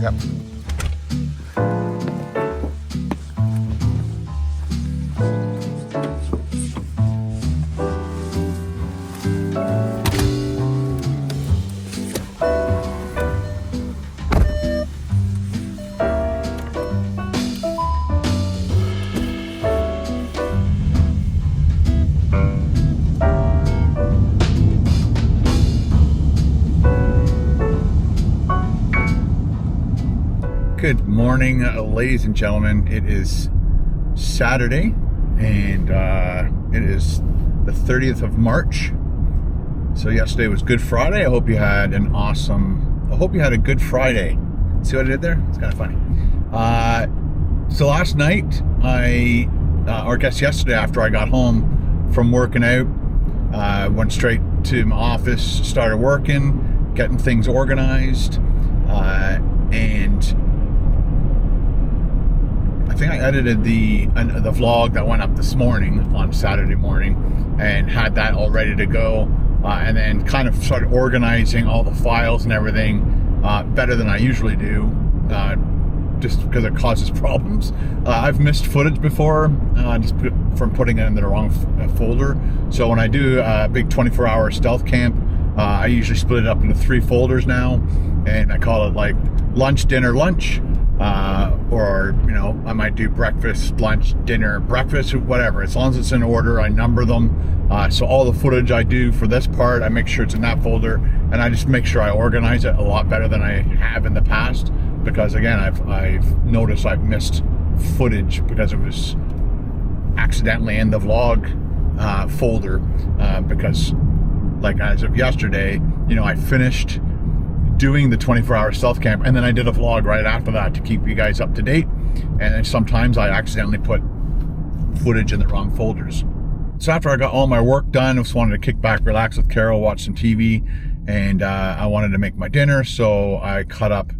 Yep. Good morning, ladies and gentlemen. It is Saturday, and it is the 30th of March. So yesterday was Good Friday. I hope you had a good Friday. See what I did there? It's kind of funny. So last night, yesterday after I got home from working out, went straight to my office, started working, getting things organized, and I think I edited the vlog that went up this morning on Saturday morning and had that all ready to go, and then kind of started organizing all the files and everything better than I usually do, just because it causes problems. I've missed footage before just from putting it in the wrong folder. So when I do a big 24-hour stealth camp, I usually split it up into 3 folders now, and I call it like lunch, dinner, lunch. Or, I might do breakfast, lunch, dinner, breakfast, whatever. As long as it's in order, I number them. So all the footage I do for this part, I make sure it's in that folder, and I just make sure I organize it a lot better than I have in the past. Because again, I've noticed I've missed footage because it was accidentally in the vlog folder. Because, like as of yesterday, I finished doing the 24-hour stealth camp, and then I did a vlog right after that to keep you guys up to date, and then sometimes I accidentally put footage in the wrong folders. So after I got all my work done, I just wanted to kick back, relax with Carol, watch some TV, and I wanted to make my dinner, so I cut up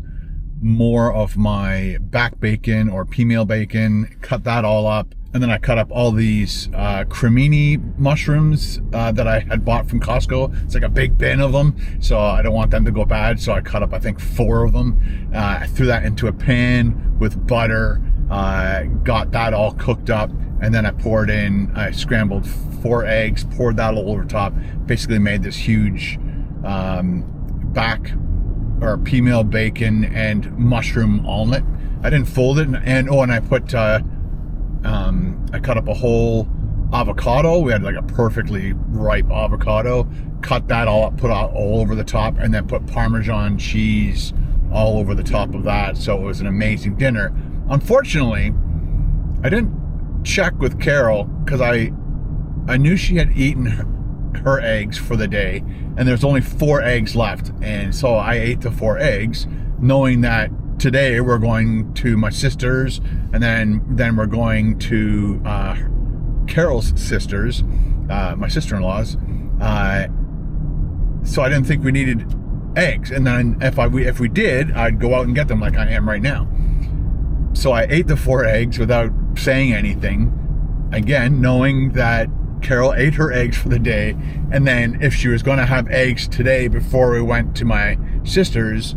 more of my back bacon or pea-meal bacon, cut that all up, and then I cut up all these cremini mushrooms that I had bought from Costco. It's like a big bin of them, so I don't want them to go bad. So I cut up, I think, 4 of them. I threw that into a pan with butter, got that all cooked up, and then I scrambled 4 eggs, poured that all over top, basically made this huge pea-meal bacon and mushroom omelet. I didn't fold it, and I put I cut up a whole avocado. We had like a perfectly ripe avocado. Cut that all up, put it all over the top, and then put Parmesan cheese all over the top of that. So it was an amazing dinner. Unfortunately, I didn't check with Carol because I knew she had eaten her eggs for the day, and there's only 4 eggs left. And so I ate the 4 eggs, knowing that today we're going to my sister's, and then we're going to Carol's sisters, my sister-in-law's. So I didn't think we needed eggs, and then if we did, I'd go out and get them like I am right now. So I ate the 4 eggs without saying anything, again knowing that Carol ate her eggs for the day, and then if she was going to have eggs today before we went to my sister's,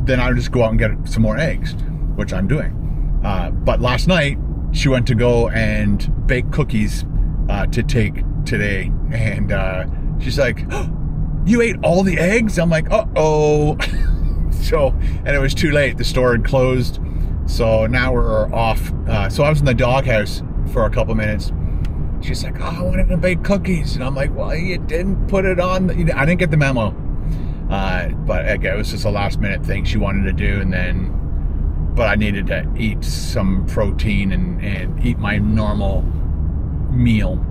then I would just go out and get some more eggs, which I'm doing. But last night, she went to go and bake cookies to take today. And she's like, oh, you ate all the eggs? I'm like, uh-oh. And it was too late. The store had closed. So now we're off. So I was in the doghouse for a couple minutes. She's like, oh, I wanted to bake cookies. And I'm like, well, you didn't put it on. I didn't get the memo. But again, it was just a last minute thing she wanted to do, but I needed to eat some protein and eat my normal meal.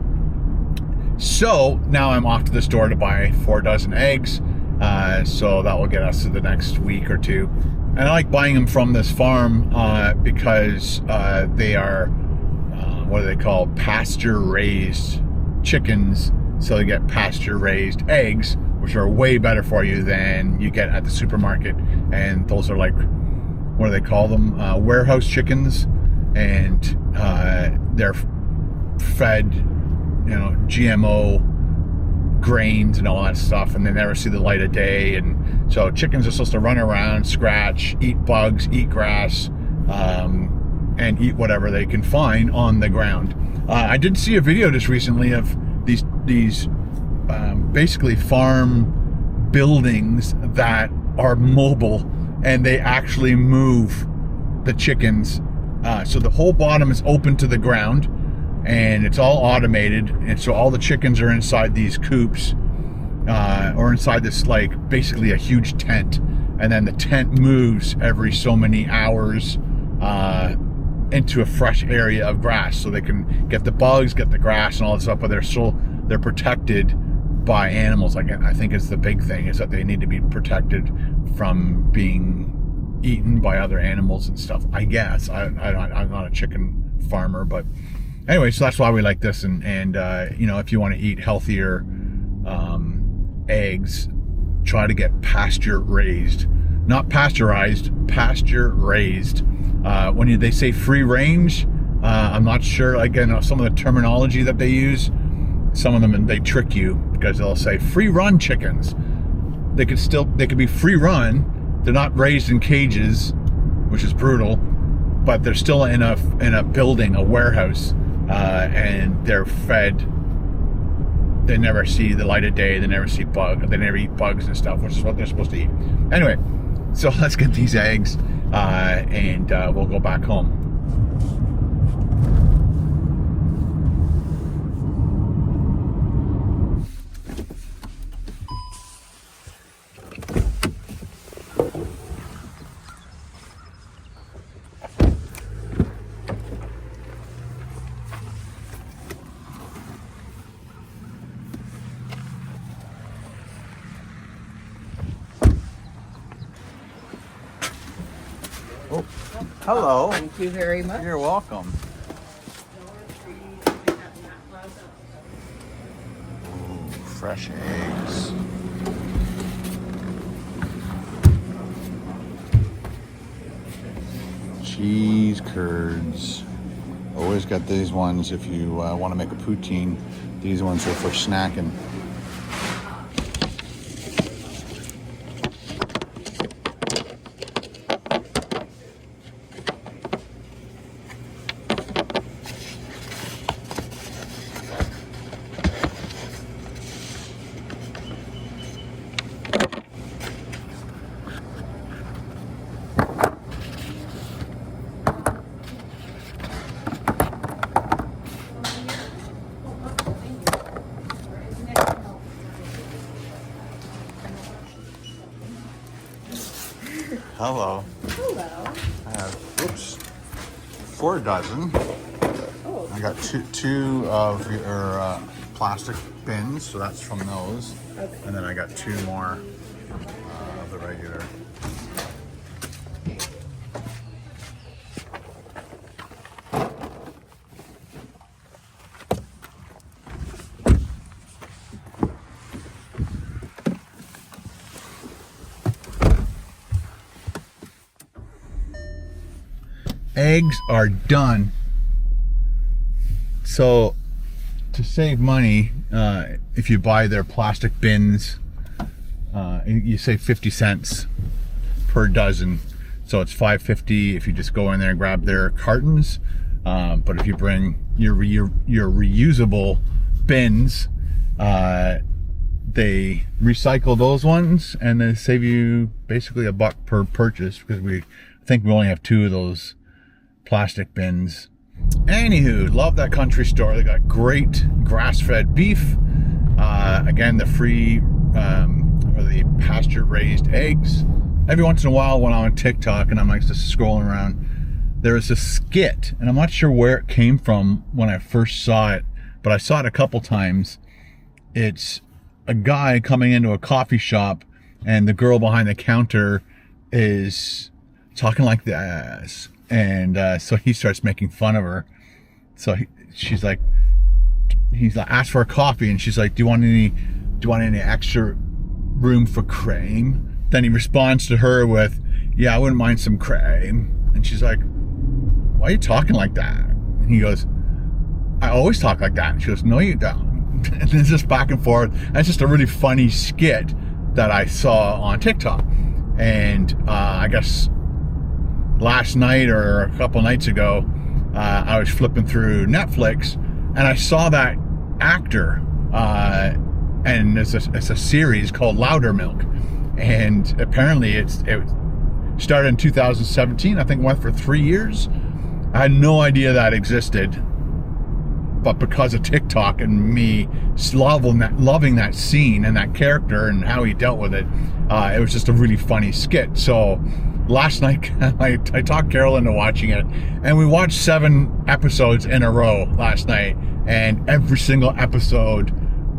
So now I'm off to the store to buy 4 dozen eggs. So that will get us to the next week or 2. And I like buying them from this farm because they are, what do they call, pasture raised chickens. So they get pasture raised eggs, which are way better for you than you get at the supermarket. And those are like, what do they call them? Warehouse chickens. And they're fed, GMO grains and all that stuff, and they never see the light of day. And so chickens are supposed to run around, scratch, eat bugs, eat grass, and eat whatever they can find on the ground. I did see a video just recently of these basically farm buildings that are mobile, and they actually move the chickens. So the whole bottom is open to the ground, and it's all automated, and so all the chickens are inside these coops, or inside this, like, basically a huge tent, and then the tent moves every so many hours into a fresh area of grass, so they can get the bugs, get the grass and all that stuff, but they're protected by animals. Like, I think it's the big thing is that they need to be protected from being eaten by other animals and stuff, I guess. I'm not a chicken farmer, but anyway, so that's why we like this. And you know, if you want to eat healthier eggs, try to get pasture raised, not pasteurized, pasture raised. When they say free range, I'm not sure, again, some of the terminology that they use, some of them, they trick you, because they'll say free run chickens. They could be free run. They're not raised in cages, which is brutal, but they're still in a building, a warehouse, and they're fed. They never see the light of day. They never see they never eat bugs and stuff, which is what they're supposed to eat. Anyway, so let's get these eggs, and we'll go back home. Oh, hello. Thank you very much. You're welcome. Ooh, fresh eggs. Cheese curds. Always got these ones if you want to make a poutine. These ones are for snacking. Hello. Hello. I have, 4 dozen. Oh. I got two of your plastic bins, so that's from those. Okay. And then I got 2 more of the regular. Eggs are done. So to save money, if you buy their plastic bins, you save 50 cents per dozen. So it's $5.50 if you just go in there and grab their cartons. But if you bring your reusable bins, they recycle those ones and they save you basically $1 per purchase, because I think we only have 2 of those plastic bins. Anywho, love that country store. They got great grass-fed beef. Again, the free or the pasture-raised eggs. Every once in a while, when I'm on TikTok and I'm like just scrolling around, there is a skit, and I'm not sure where it came from when I first saw it, but I saw it a couple times. It's a guy coming into a coffee shop, and the girl behind the counter is talking like this. And so he starts making fun of her. So he's like, ask for a coffee, and she's like, do you want any extra room for cream? Then he responds to her with, yeah, I wouldn't mind some cream. And she's like, why are you talking like that? And he goes, I always talk like that. And she goes, no, you don't. and it's just back and forth. And it's just a really funny skit that I saw on TikTok. And I guess last night or a couple nights ago, I was flipping through Netflix and I saw that actor, and it's a series called Loudermilk, and apparently it started in 2017. I think went for 3 years. I had no idea that existed, but because of TikTok and me loving that scene and that character and how he dealt with it, it was just a really funny skit. So last night I talked Carol into watching it, and we watched 7 episodes in a row last night, and every single episode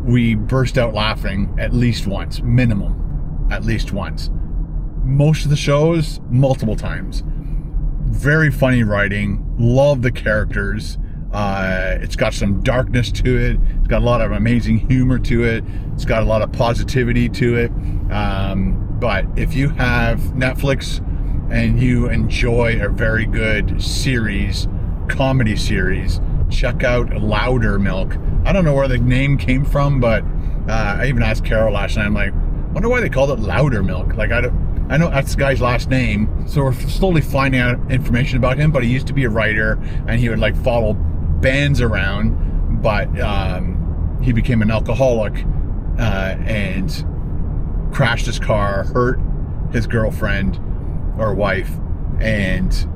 we burst out laughing at least once, minimum, at least once. Most of the shows, multiple times. Very funny writing, love the characters. It's got some darkness to it. It's got a lot of amazing humor to it. It's got a lot of positivity to it. But if you have Netflix and you enjoy a very good series, comedy series, check out Loudermilk. I don't know where the name came from, but I even asked Carol last night. I'm like, wonder why they called it Loudermilk. Like, I know that's the guy's last name, so we're slowly finding out information about him, but he used to be a writer, and he would like follow bands around, but he became an alcoholic and crashed his car, hurt his girlfriend or wife, and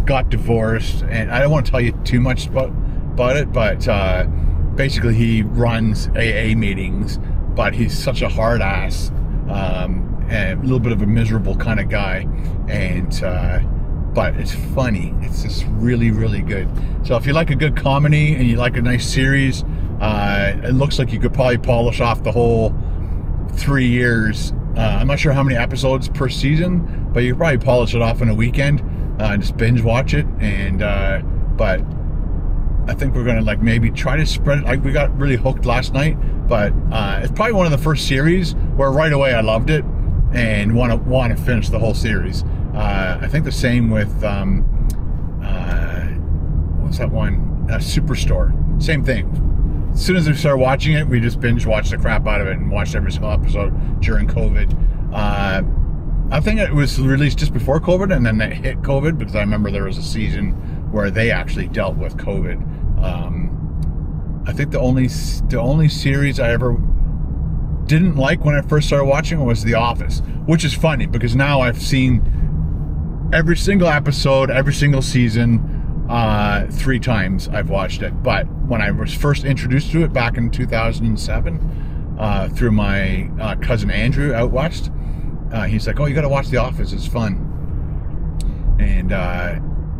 got divorced. And I don't want to tell you too much about it, but basically he runs AA meetings, but he's such a hard ass, and a little bit of a miserable kind of guy, and but it's funny. It's just really, really good. So if you like a good comedy and you like a nice series, it looks like you could probably polish off the whole 3 years. I'm not sure how many episodes per season, but you could probably polish it off in a weekend, just binge watch it. And but I think we're gonna like maybe try to spread it. We got really hooked last night, but it's probably one of the first series where right away I loved it and want to finish the whole series. I think the same with what's that one? Superstore. Same thing. As soon as we started watching it, we just binge watched the crap out of it and watched every single episode during COVID. I think it was released just before COVID, and then it hit COVID, because I remember there was a season where they actually dealt with COVID. I think the only series I ever didn't like when I first started watching was The Office, which is funny because now I've seen every single episode, every single season, 3 times I've watched it. But when I was first introduced to it back in 2007, through my cousin Andrew out west, he's like, "Oh, you got to watch The Office. It's fun." And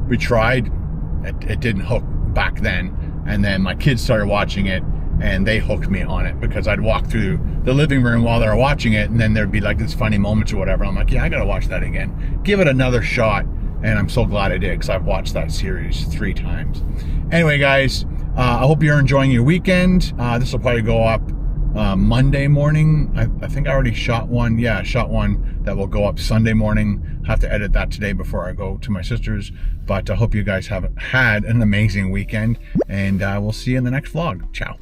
we tried. It didn't hook back then. And then my kids started watching it, and they hooked me on it, because I'd walk through the living room while they were watching it, and then there'd be like this funny moments or whatever. I'm like, yeah, I gotta watch that again. Give it another shot. And I'm so glad I did, because I've watched that series 3 times. Anyway, guys, I hope you're enjoying your weekend. This will probably go up Monday morning. I think I already shot one. Yeah, I shot one that will go up Sunday morning. Have to edit that today before I go to my sister's. But I hope you guys have had an amazing weekend, and we'll see you in the next vlog. Ciao.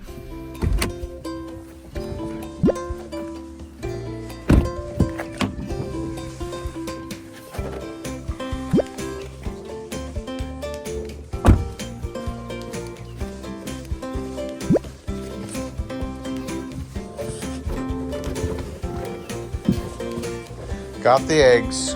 Got the eggs.